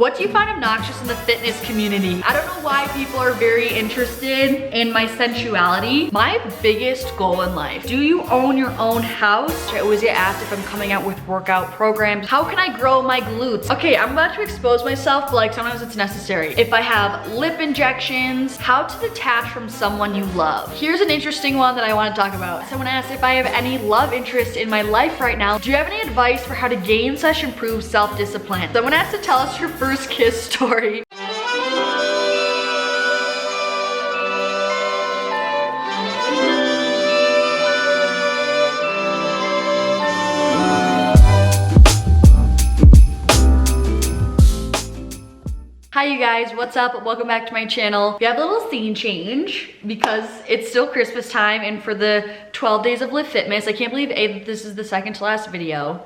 What do you find obnoxious in the fitness community? I don't know why people are very interested in my sensuality. My biggest goal in life, do you own your own house? I always get asked if I'm coming out with workout programs. How can I grow my glutes? Okay, I'm about to expose myself, but like sometimes it's necessary. If I have lip injections, how to detach from someone you love. Here's an interesting one that I want to talk about. Someone asked if I have any love interest in my life right now. Do you have any advice for how to gain / improve self-discipline? Someone asked to tell us your first kiss story. Hi you guys, what's up? Welcome back to my channel. We have a little scene change because it's still Christmas time and for the 12 days of Livfiit, I can't believe this is the second to last video.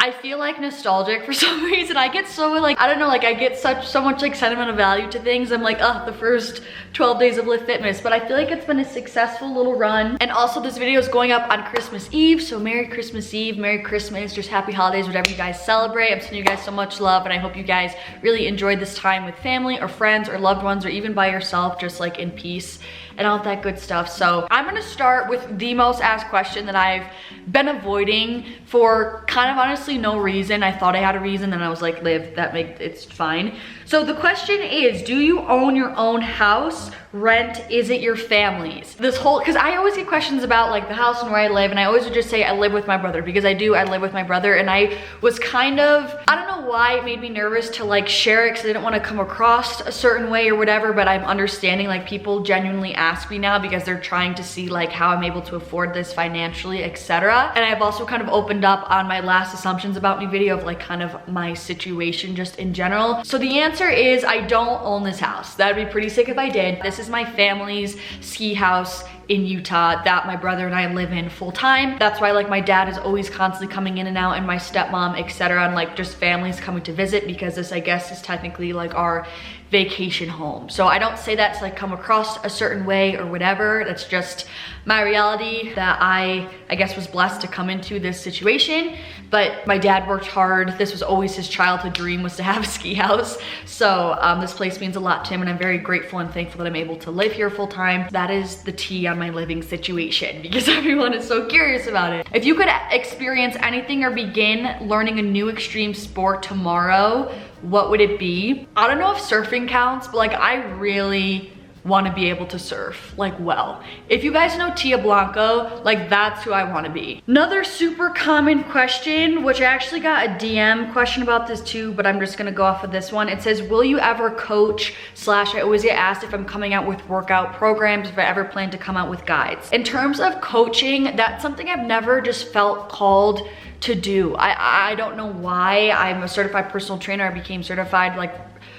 I feel like nostalgic for some reason. I get so like, I don't know, like I get so much like sentimental value to things. I'm like, oh, the first 12 days of Livfiit, but I feel like it's been a successful little run. And also this video is going up on Christmas Eve, so Merry Christmas Eve, Merry Christmas, just happy holidays, whatever you guys celebrate. I'm sending you guys so much love and I hope you guys really enjoyed this time with family or friends or loved ones or even by yourself, just like in peace and all that good stuff. So I'm gonna start with the most asked question that I've been avoiding for kind of honestly no reason. I thought I had a reason, then I was like, Liv, it's fine. So the question is, do you own your own house? Rent? Is it your family's? This whole, because I always get questions about like the house and where I live, and I always would just say I live with my brother, because I live with my brother. And I was kind of, I don't know why it made me nervous to like share it because I didn't want to come across a certain way or whatever, but I'm understanding like people genuinely ask me now because they're trying to see like how I'm able to afford this financially, etc. And I've also kind of opened up on my last assumptions about me video of like kind of my situation just in general. So the answer is I don't own this house. That'd be pretty sick if I did. This is my family's ski house in Utah that my brother and I live in full time. That's why like my dad is always constantly coming in and out, and my stepmom, etc., and like just families coming to visit, because this I guess is technically like our vacation home. So I don't say that to like come across a certain way or whatever. That's just my reality that I guess was blessed to come into this situation. But my dad worked hard. This was always his childhood dream, was to have a ski house. So this place means a lot to him, and I'm very grateful and thankful that I'm able to live here full time. That is the tea on my living situation, because everyone is so curious about it. If you could experience anything or begin learning a new extreme sport tomorrow, what would it be? I don't know if surfing counts, but like I really want to be able to surf like well. If you guys know Tia Blanco, like that's who I want to be. Another super common question, which I actually got a DM question about this too, but I'm just gonna go off of this one. It says, will you ever coach / I always get asked if I'm coming out with workout programs, if I ever plan to come out with guides. In terms of coaching, that's something I've never just felt called to do. I don't know why. I'm a certified personal trainer. I became certified like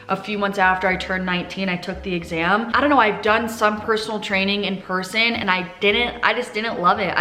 a few months after I turned 19, I took the exam. I don't know, I've done some personal training in person and I just didn't love it.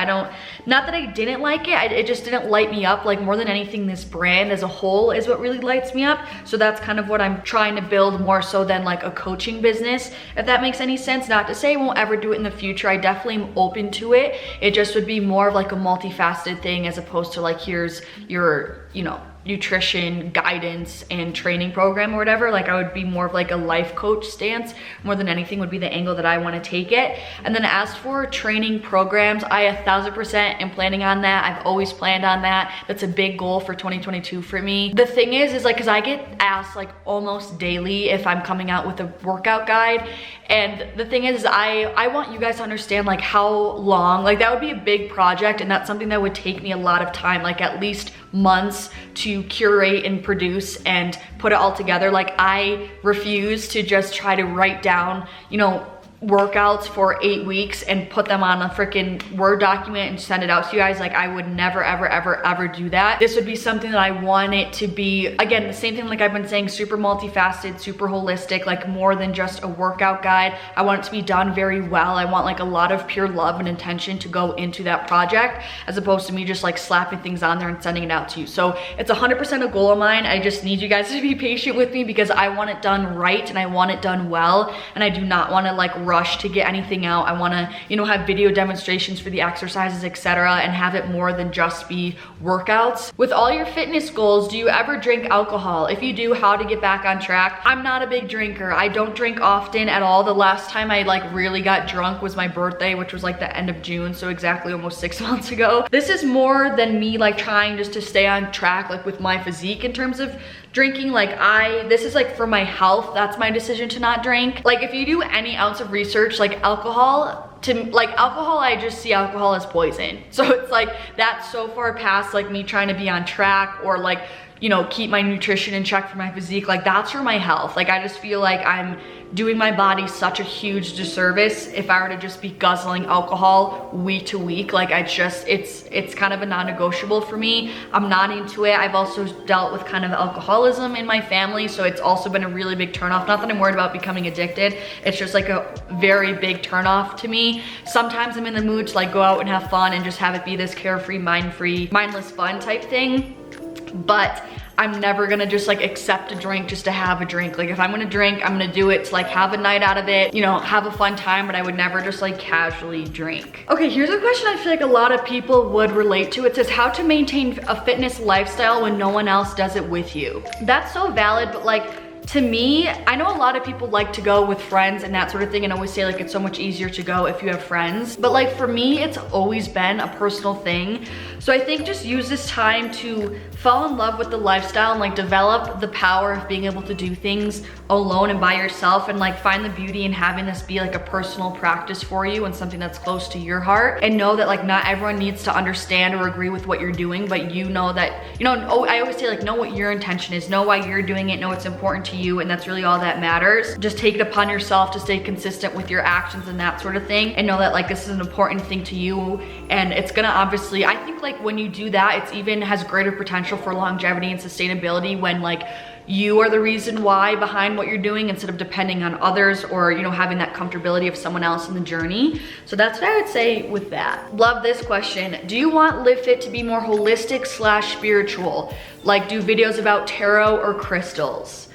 Not that I didn't like it, it just didn't light me up. Like more than anything, this brand as a whole is what really lights me up. So that's kind of what I'm trying to build more so than like a coaching business, if that makes any sense. Not to say I won't ever do it in the future. I definitely am open to it. It just would be more of like a multifaceted thing as opposed to like, here's your, you know, nutrition guidance and training program or whatever. Like I would be more of like a life coach stance more than anything would be the angle that I want to take it. And then as for training programs, I 1000% am planning on that. I've always planned on that. That's a big goal for 2022 for me. The thing is like, cause I get asked like almost daily if I'm coming out with a workout guide. And the thing is I want you guys to understand like how long, like that would be a big project, and that's something that would take me a lot of time, like at least months to curate and produce and put it all together. Like I refuse to just try to write down, you know, workouts for 8 weeks and put them on a freaking Word document and send it out to you guys. Like I would never, ever, ever, ever do that. This would be something that I want it to be, again, the same thing like I've been saying, super multifaceted, super holistic, like more than just a workout guide. I want it to be done very well. I want like a lot of pure love and intention to go into that project, as opposed to me just like slapping things on there and sending it out to you. So it's 100% a goal of mine. I just need you guys to be patient with me because I want it done right and I want it done well. And I do not want to like rush to get anything out. I wanna, you know, have video demonstrations for the exercises, etc., and have it more than just be workouts. With all your fitness goals, do you ever drink alcohol? If you do, how to get back on track? I'm not a big drinker. I don't drink often at all. The last time I like really got drunk was my birthday, which was like the end of June, so exactly almost 6 months ago. This is more than me like trying just to stay on track like with my physique in terms of drinking. Like this is like for my health. That's my decision to not drink. Like if you do any ounce of research, like alcohol, I just see alcohol as poison. So it's like that's so far past like me trying to be on track or like, you know, keep my nutrition in check for my physique. Like that's for my health. Like I just feel like I'm doing my body such a huge disservice if I were to just be guzzling alcohol week to week. Like it's kind of a non-negotiable for me. I'm not into it. I've also dealt with kind of alcoholism in my family, so it's also been a really big turnoff. Not that I'm worried about becoming addicted, it's just like a very big turnoff to me. Sometimes I'm in the mood to like go out and have fun and just have it be this carefree, mindless fun type thing, but I'm never gonna just like accept a drink just to have a drink. Like if I'm gonna drink, I'm gonna do it to like have a night out of it, you know, have a fun time, but I would never just like casually drink. Okay, here's a question I feel like a lot of people would relate to. It says how to maintain a fitness lifestyle when no one else does it with you. That's so valid, but like, to me, I know a lot of people like to go with friends and that sort of thing and always say like it's so much easier to go if you have friends. But like for me, it's always been a personal thing. So I think just use this time to fall in love with the lifestyle and like develop the power of being able to do things alone and by yourself, and like find the beauty in having this be like a personal practice for you and something that's close to your heart. And know that like not everyone needs to understand or agree with what you're doing, but you know that, you know, I always say like know what your intention is, know why you're doing it, know it's important to you, and that's really all that matters. Just take it upon yourself to stay consistent with your actions and that sort of thing, and know that like this is an important thing to you, and it's gonna obviously, I think like when you do that, it's even has greater potential for longevity and sustainability when like you are the reason why behind what you're doing instead of depending on others or, you know, having that comfortability of someone else in the journey. So that's what I would say with that. Love this question. Do you want Livfiit to be more holistic / spiritual? Like do videos about tarot or crystals?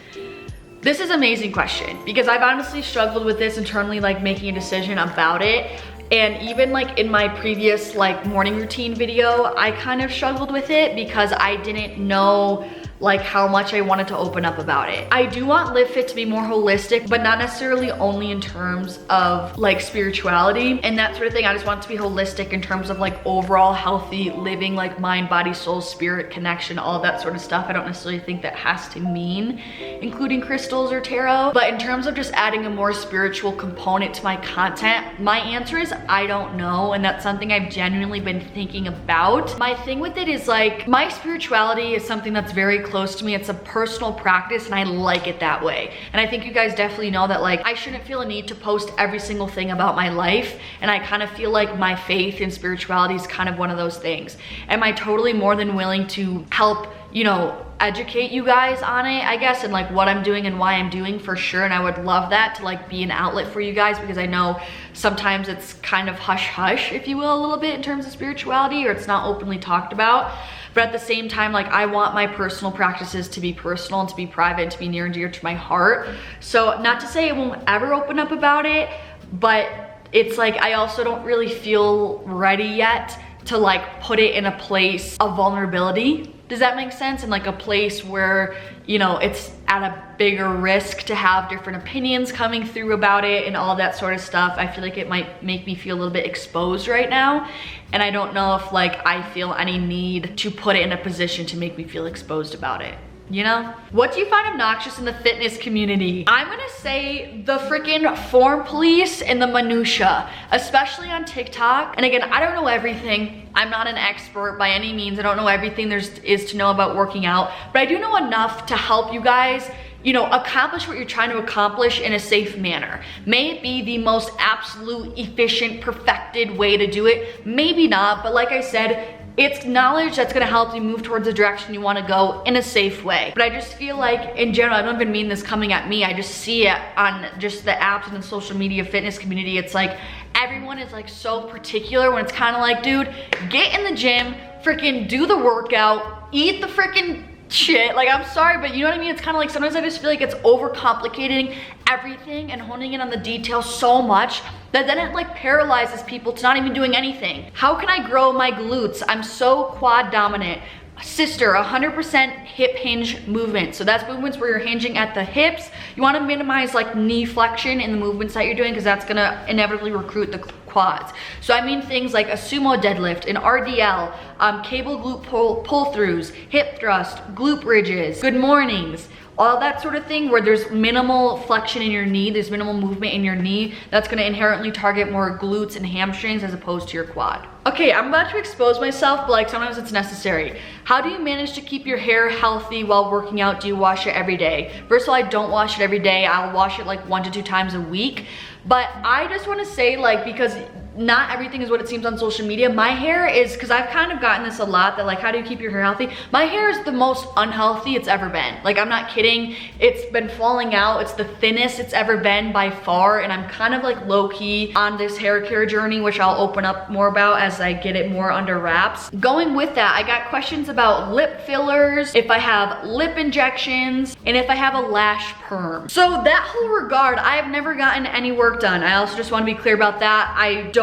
This is an amazing question because I've honestly struggled with this internally, like making a decision about it. And even like in my previous like morning routine video, I kind of struggled with it because I didn't know like how much I wanted to open up about it. I do want Livfiit to be more holistic, but not necessarily only in terms of like spirituality and that sort of thing. I just want it to be holistic in terms of like overall healthy living, like mind, body, soul, spirit connection, all of that sort of stuff. I don't necessarily think that has to mean including crystals or tarot, but in terms of just adding a more spiritual component to my content, my answer is I don't know, and that's something I've genuinely been thinking about. My thing with it is like my spirituality is something that's very close to me. It's a personal practice and I like it that way. And I think you guys definitely know that like I shouldn't feel a need to post every single thing about my life, and I kind of feel like my faith and spirituality is kind of one of those things. Am I totally more than willing to help, you know, educate you guys on it, I guess, and like what I'm doing and why I'm doing, for sure. And I would love that to like be an outlet for you guys, because I know sometimes it's kind of hush hush, if you will, a little bit in terms of spirituality, or it's not openly talked about. But at the same time, like I want my personal practices to be personal and to be private and to be near and dear to my heart. So not to say I won't ever open up about it, but it's like I also don't really feel ready yet to like put it in a place of vulnerability. Does that make sense? And like a place where, you know, it's at a bigger risk to have different opinions coming through about it and all that sort of stuff. I feel like it might make me feel a little bit exposed right now. And I don't know if like I feel any need to put it in a position to make me feel exposed about it. You know? What do you find obnoxious in the fitness community? I'm gonna say the freaking form police and the minutia, especially on TikTok. And again, I don't know everything. I'm not an expert by any means. I don't know everything there is to know about working out, but I do know enough to help you guys, you know, accomplish what you're trying to accomplish in a safe manner. May it be the most absolute, efficient, perfected way to do it? Maybe not, but like I said, it's knowledge that's gonna help you move towards the direction you wanna go in a safe way. But I just feel like, in general, I don't even mean this coming at me, I just see it on just the apps and the social media fitness community. It's like, everyone is like so particular when it's kinda like, dude, get in the gym, freaking do the workout, eat the freaking shit. Like, I'm sorry, but you know what I mean? It's kind of like sometimes I just feel like it's overcomplicating everything and honing in on the details so much that then it like paralyzes people to not even doing anything. How can I grow my glutes? I'm so quad dominant. Sister, 100% hip hinge movement. So that's movements where you're hinging at the hips. You want to minimize like knee flexion in the movements that you're doing because that's going to inevitably recruit the quads. So I mean things like a sumo deadlift, an RDL, cable glute pull-throughs, hip thrust, glute bridges, good mornings, all that sort of thing where there's minimal flexion in your knee, there's minimal movement in your knee. That's going to inherently target more glutes and hamstrings as opposed to your quad. Okay, I'm about to expose myself, but like sometimes it's necessary. How do you manage to keep your hair healthy while working out? Do you wash it every day? First of all, I don't wash it every day. I'll wash it like 1 to 2 times a week. But I just want to say, like, because not everything is what it seems on social media. My hair is, because I've kind of gotten this a lot, that like, how do you keep your hair healthy? My hair is the most unhealthy it's ever been. Like, I'm not kidding. It's been falling out. It's the thinnest it's ever been by far. And I'm kind of like low-key on this hair care journey, which I'll open up more about as I get it more under wraps. Going with that, I got questions about lip fillers, if I have lip injections, and if I have a lash perm. So that whole regard, I have never gotten any work done. I also just want to be clear about that.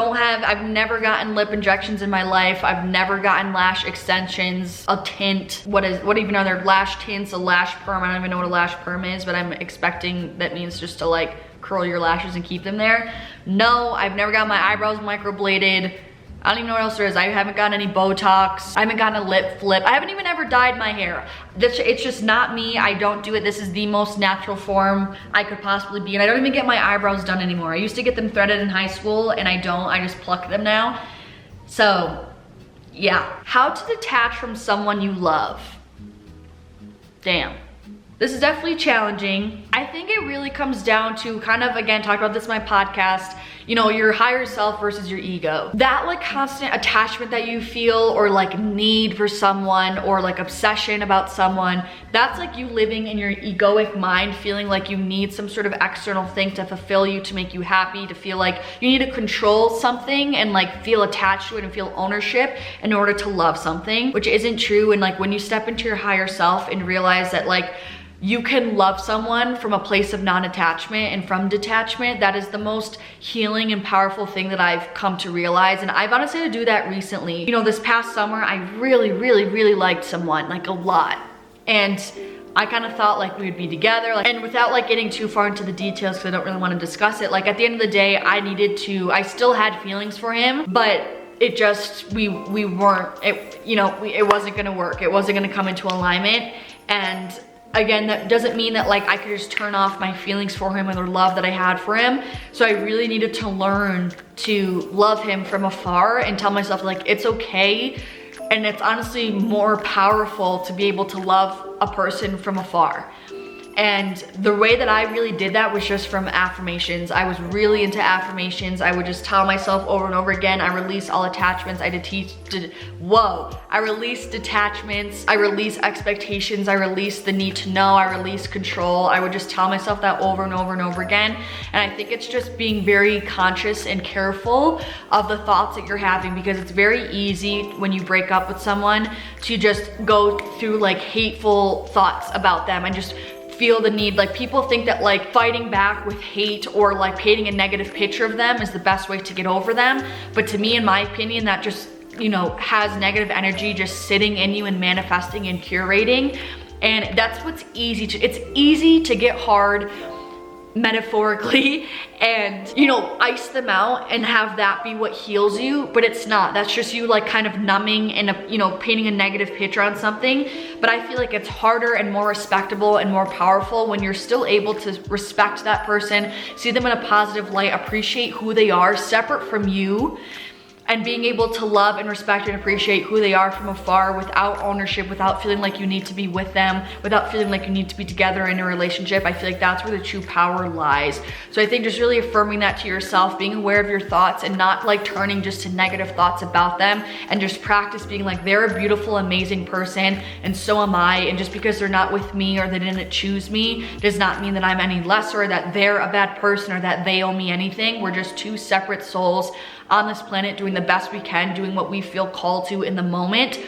I've never gotten lip injections in my life. I've never gotten lash extensions, a tint, what even are there, lash tints, a lash perm. I don't even know what a lash perm is, but I'm expecting that means just to like curl your lashes and keep them there. No, I've never got my eyebrows microbladed. I don't even know what else there is. I haven't gotten any Botox. I haven't gotten a lip flip. I haven't even ever dyed my hair. It's just not me. I don't do it. This is the most natural form I could possibly be. And I don't even get my eyebrows done anymore. I used to get them threaded in high school and I don't. I just pluck them now. So, yeah. How to detach from someone you love. Damn. This is definitely challenging. I think it really comes down to kind of, again, talk about this in my podcast, you know, your higher self versus your ego. That like constant attachment that you feel or like need for someone or like obsession about someone, that's like you living in your egoic mind, feeling like you need some sort of external thing to fulfill you, to make you happy, to feel like you need to control something and like feel attached to it and feel ownership in order to love something, which isn't true. And like when you step into your higher self and realize that like you can love someone from a place of non-attachment and from detachment, that is the most healing and powerful thing that I've come to realize. And I've honestly had to do that recently. You know, this past summer, I really liked someone, like a lot. And I kind of thought like we would be together. And without like getting too far into the details, because I don't really want to discuss it, like at the end of the day, I still had feelings for him, but it just, we weren't, it wasn't gonna work. It wasn't gonna come into alignment. And again, that doesn't mean that like I could just turn off my feelings for him or the love that I had for him. So I really needed to learn to love him from afar and tell myself like it's okay. And it's honestly more powerful to be able to love a person from afar. And the way that I really did that was just from affirmations. I was really into affirmations. I would just tell myself over and over again, I release all attachments. I release detachments. I release expectations. I release the need to know. I release control. I would just tell myself that over and over and over again. And I think it's just being very conscious and careful of the thoughts that you're having, because it's very easy when you break up with someone to just go through like hateful thoughts about them and just feel the need. Like people think that like fighting back with hate or like painting a negative picture of them is the best way to get over them. But to me, in my opinion, that just, you know, has negative energy just sitting in you and manifesting and curating. And that's what's it's easy to get hard metaphorically and, you know, ice them out and have that be what heals you, but it's not. That's just you like kind of numbing and, you know, painting a negative picture on something. But I feel like it's harder and more respectable and more powerful when you're still able to respect that person, see them in a positive light, appreciate who they are separate from you, and being able to love and respect and appreciate who they are from afar without ownership, without feeling like you need to be with them, without feeling like you need to be together in a relationship. I feel like that's where the true power lies. So I think just really affirming that to yourself, being aware of your thoughts and not like turning just to negative thoughts about them, and just practice being like, they're a beautiful, amazing person and so am I. And just because they're not with me or they didn't choose me does not mean that I'm any lesser, that they're a bad person, or that they owe me anything. We're just two separate souls on this planet doing the best we can, doing what we feel called to in the moment.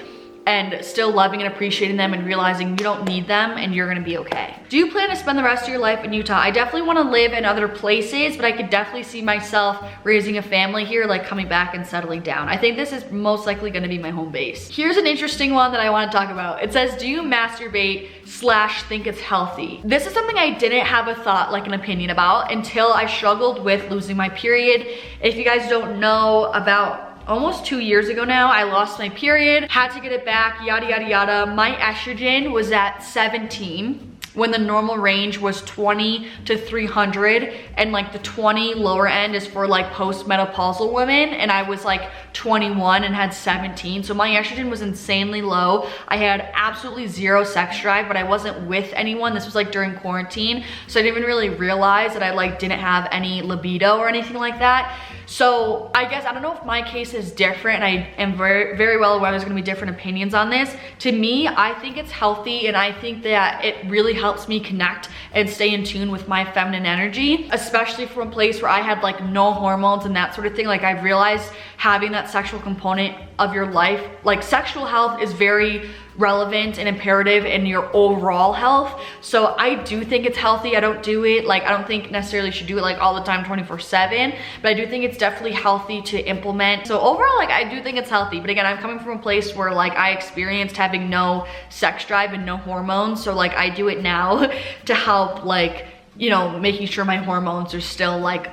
and still loving and appreciating them and realizing you don't need them and you're gonna be okay. Do you plan to spend the rest of your life in Utah? I definitely wanna live in other places, but I could definitely see myself raising a family here, like coming back and settling down. I think this is most likely gonna be my home base. Here's an interesting one that I wanna talk about. It says, do you masturbate / think it's healthy? This is something I didn't have a thought, like an opinion about until I struggled with losing my period. If you guys don't know, about almost 2 years ago now, I lost my period, had to get it back, yada, yada, yada. My estrogen was at 17 when the normal range was 20 to 300, and like the 20 lower end is for like postmenopausal women, and I was like 21 and had 17, so my estrogen was insanely low. I had absolutely zero sex drive, but I wasn't with anyone. This was like during quarantine, so I didn't even really realize that I like didn't have any libido or anything like that. So I guess, I don't know if my case is different, and I am very, very well aware there's gonna be different opinions on this. To me, I think it's healthy, and I think that it really helps me connect and stay in tune with my feminine energy, especially from a place where I had like no hormones and that sort of thing. Like I've realized having that sexual component of your life, like sexual health is very relevant and imperative in your overall health. So I do think it's healthy. I don't do it, like I don't think necessarily should do it like all the time 24/7, but I do think it's definitely healthy to implement. So overall, like I do think it's healthy, but again, I'm coming from a place where like I experienced having no sex drive and no hormones, so like I do it now to help, like, you know, making sure my hormones are still like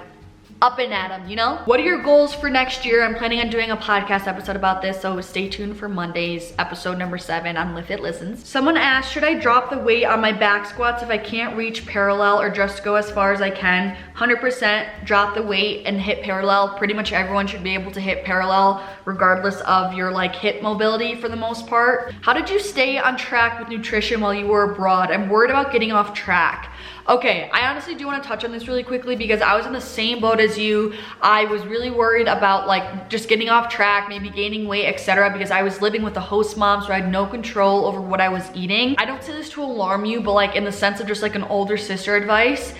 up and at them, you know? What are your goals for next year? I'm planning on doing a podcast episode about this, so stay tuned for Monday's episode number 7 on Livfiit Listens. Someone asked, should I drop the weight on my back squats if I can't reach parallel or just go as far as I can? 100% drop the weight and hit parallel. Pretty much everyone should be able to hit parallel regardless of your like hip mobility for the most part. How did you stay on track with nutrition while you were abroad? I'm worried about getting off track. Okay, I honestly do want to touch on this really quickly because I was in the same boat as you. I was really worried about like just getting off track, maybe gaining weight, etc., because I was living with a host mom, so I had no control over what I was eating. I don't say this to alarm you, but like in the sense of just like an older sister advice,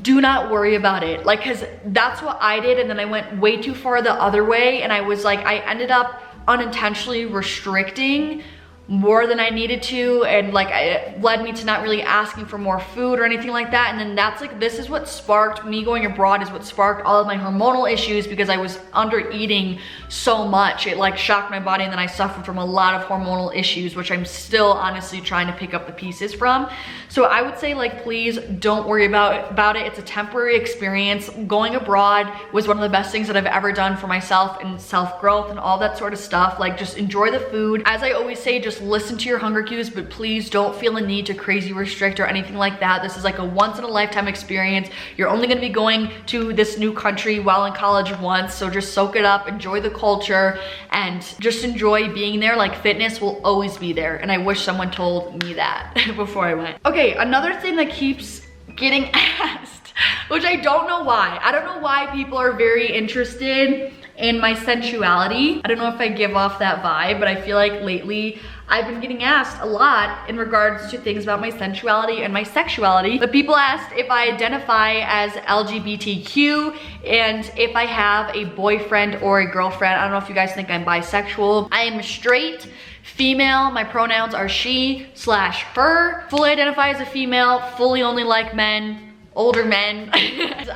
do not worry about it. Like, cause that's what I did, and then I went way too far the other way, and I was like, I ended up unintentionally restricting more than I needed to, and like it led me to not really asking for more food or anything like that. And then that's like, this is what sparked me going abroad, is what sparked all of my hormonal issues, because I was under eating so much. It like shocked my body, and then I suffered from a lot of hormonal issues, which I'm still honestly trying to pick up the pieces from. So I would say, like, please don't worry about it. It's a temporary experience. Going abroad was one of the best things that I've ever done for myself and self-growth and all that sort of stuff. Like, just enjoy the food. As I always say, just listen to your hunger cues, but please don't feel a need to crazy restrict or anything like that. This is like a once in a lifetime experience. You're only gonna be going to this new country while in college once, so just soak it up, enjoy the culture, and just enjoy being there. Like, fitness will always be there, and I wish someone told me that before I went. Okay, another thing that keeps getting asked, which I don't know why. I don't know why people are very interested in my sensuality. I don't know if I give off that vibe, but I feel like lately I've been getting asked a lot in regards to things about my sensuality and my sexuality. The people asked if I identify as LGBTQ and if I have a boyfriend or a girlfriend. I don't know if you guys think I'm bisexual. I am straight, female. My pronouns are she/her. Fully identify as a female, fully only like men, older men.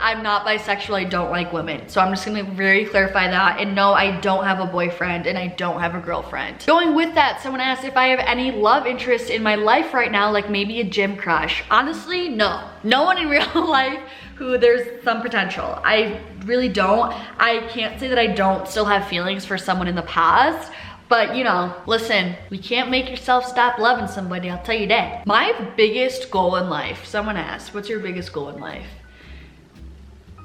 I'm not bisexual, I don't like women. So I'm just gonna very clarify that. And no, I don't have a boyfriend and I don't have a girlfriend. Going with that, someone asked if I have any love interest in my life right now, like maybe a gym crush. Honestly, no. No one in real life who there's some potential. I really don't. I can't say that I don't still have feelings for someone in the past, but you know, listen, we can't make yourself stop loving somebody, I'll tell you that. My biggest goal in life, someone asked, what's your biggest goal in life?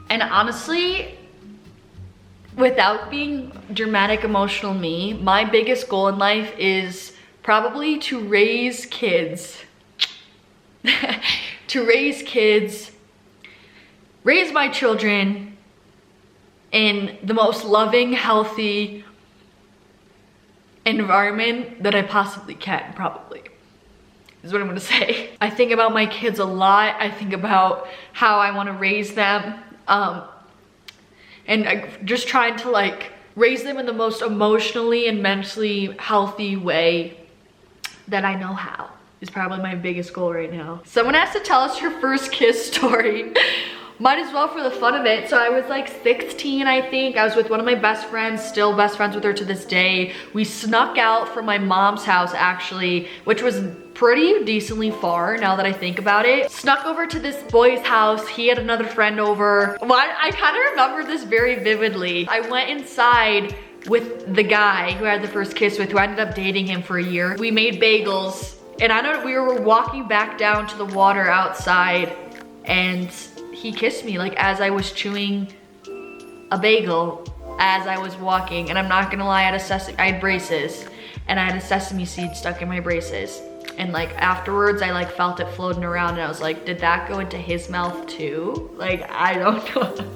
And honestly, without being dramatic, emotional me, my biggest goal in life is probably to raise kids. To raise kids, raise my children in the most loving, healthy environment that I possibly can, probably, is what I'm gonna say. I think about my kids a lot. I think about how I wanna raise them, and I just trying to like raise them in the most emotionally and mentally healthy way that I know how is probably my biggest goal right now. Someone has to tell us your first kiss story. Might as well for the fun of it. So I was like 16, I think. I was with one of my best friends, still best friends with her to this day. We snuck out from my mom's house actually, which was pretty decently far now that I think about it. Snuck over to this boy's house. He had another friend over. Well, I kind of remember this very vividly. I went inside with the guy who I had the first kiss with, who I ended up dating him for a year. We made bagels, and we were walking back down to the water outside, and he kissed me like as I was chewing a bagel as I was walking. And I'm not gonna lie, I had braces, and I had a sesame seed stuck in my braces. And like afterwards, I like felt it floating around, and I was like, did that go into his mouth too? Like, I don't know.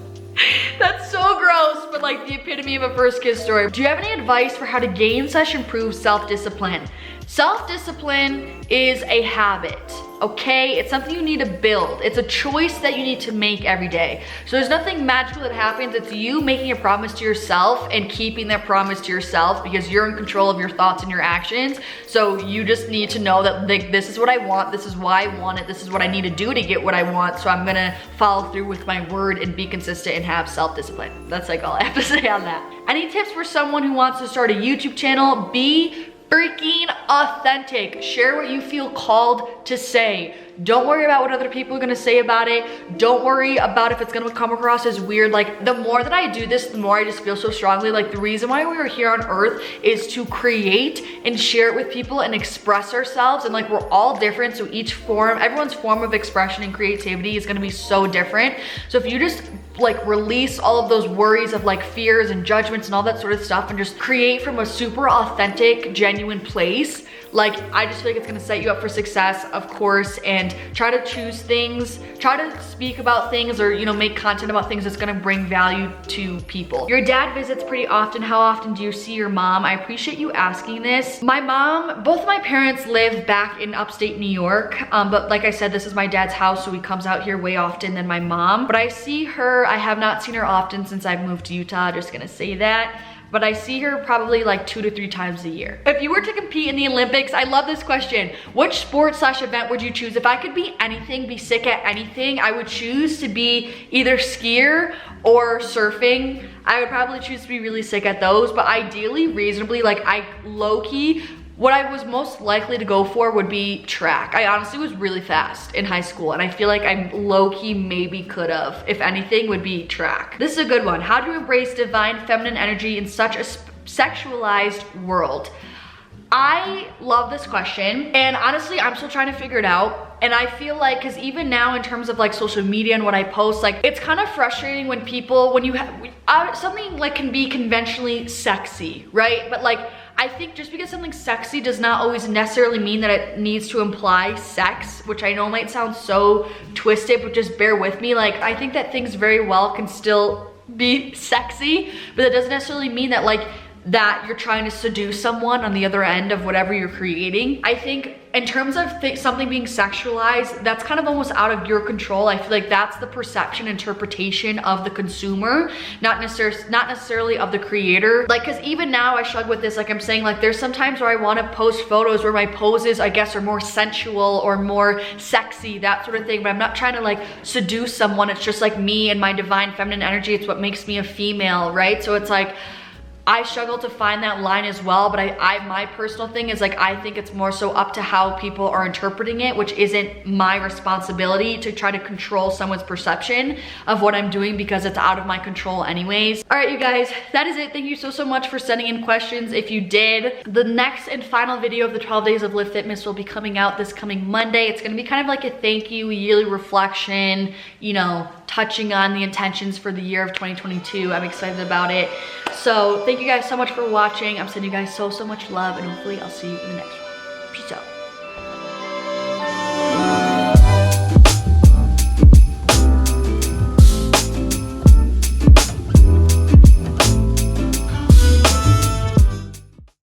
That's so gross, but like the epitome of a first kiss story. Do you have any advice for how to gain/improve self-discipline? Self-discipline is a habit, okay? It's something you need to build. It's a choice that you need to make every day. So there's nothing magical that happens. It's you making a promise to yourself and keeping that promise to yourself, because you're in control of your thoughts and your actions. So you just need to know that like, this is what I want, this is why I want it, this is what I need to do to get what I want. So I'm gonna follow through with my word and be consistent and have self-discipline. That's like all I have to say on that. Any tips for someone who wants to start a YouTube channel? Be freaking authentic. Share what you feel called to say. Don't worry about what other people are gonna say about it. Don't worry about if it's gonna come across as weird. Like, the more that I do this, the more I just feel so strongly like the reason why we are here on earth is to create and share it with people and express ourselves. And like, we're all different, so everyone's form of expression and creativity is gonna be so different. So if you just like release all of those worries of like fears and judgments and all that sort of stuff and just create from a super authentic, genuine place, like I just feel like it's gonna set you up for success, of course. And try to choose things, try to speak about things, or make content about things that's gonna bring value to people. Your dad visits pretty often. How often do you see your mom? I appreciate you asking this. My mom, both of my parents live back in upstate New York, but like I said, this is my dad's house, so he comes out here way often than my mom. But I see her, I have not seen her often since I've moved to Utah, just gonna say that. But I see her probably like 2 to 3 times a year. If you were to compete in the Olympics, I love this question. Which sport/event would you choose? If I could be anything, be sick at anything, I would choose to be either skier or surfing. I would probably choose to be really sick at those, but ideally, reasonably, like I low-key, what I was most likely to go for would be track. I honestly was really fast in high school, and I feel like I low-key maybe could have, if anything, would be track. This is a good one. How do you embrace divine feminine energy in such a sexualized world? I love this question, and honestly, I'm still trying to figure it out. And I feel like, cause even now in terms of like social media and what I post, like it's kind of frustrating when you have something like can be conventionally sexy, right? But like, I think just because something's sexy does not always necessarily mean that it needs to imply sex, which I know might sound so twisted, but just bear with me. Like, I think that things very well can still be sexy, but that doesn't necessarily mean that like, that you're trying to seduce someone on the other end of whatever you're creating. I think in terms of something being sexualized, that's kind of almost out of your control. I feel like that's the perception, interpretation of the consumer, not necessarily of the creator. Like, cause even now I struggle with this, like I'm saying, like there's sometimes where I wanna post photos where my poses, I guess, are more sensual or more sexy, that sort of thing, but I'm not trying to like seduce someone. It's just like me and my divine feminine energy. It's what makes me a female, right? So it's like, I struggle to find that line as well, but my personal thing is like, I think it's more so up to how people are interpreting it, which isn't my responsibility to try to control someone's perception of what I'm doing, because it's out of my control anyways. All right, you guys, that is it. Thank you so much for sending in questions. If you did, the next and final video of the 12 days of Live Fitness will be coming out this coming Monday. It's gonna be kind of like a thank you, yearly reflection, touching on the intentions for the year of 2022. I'm excited about it. So thank you guys so much for watching. I'm sending you guys so much love, and hopefully I'll see you in the next one. Peace out.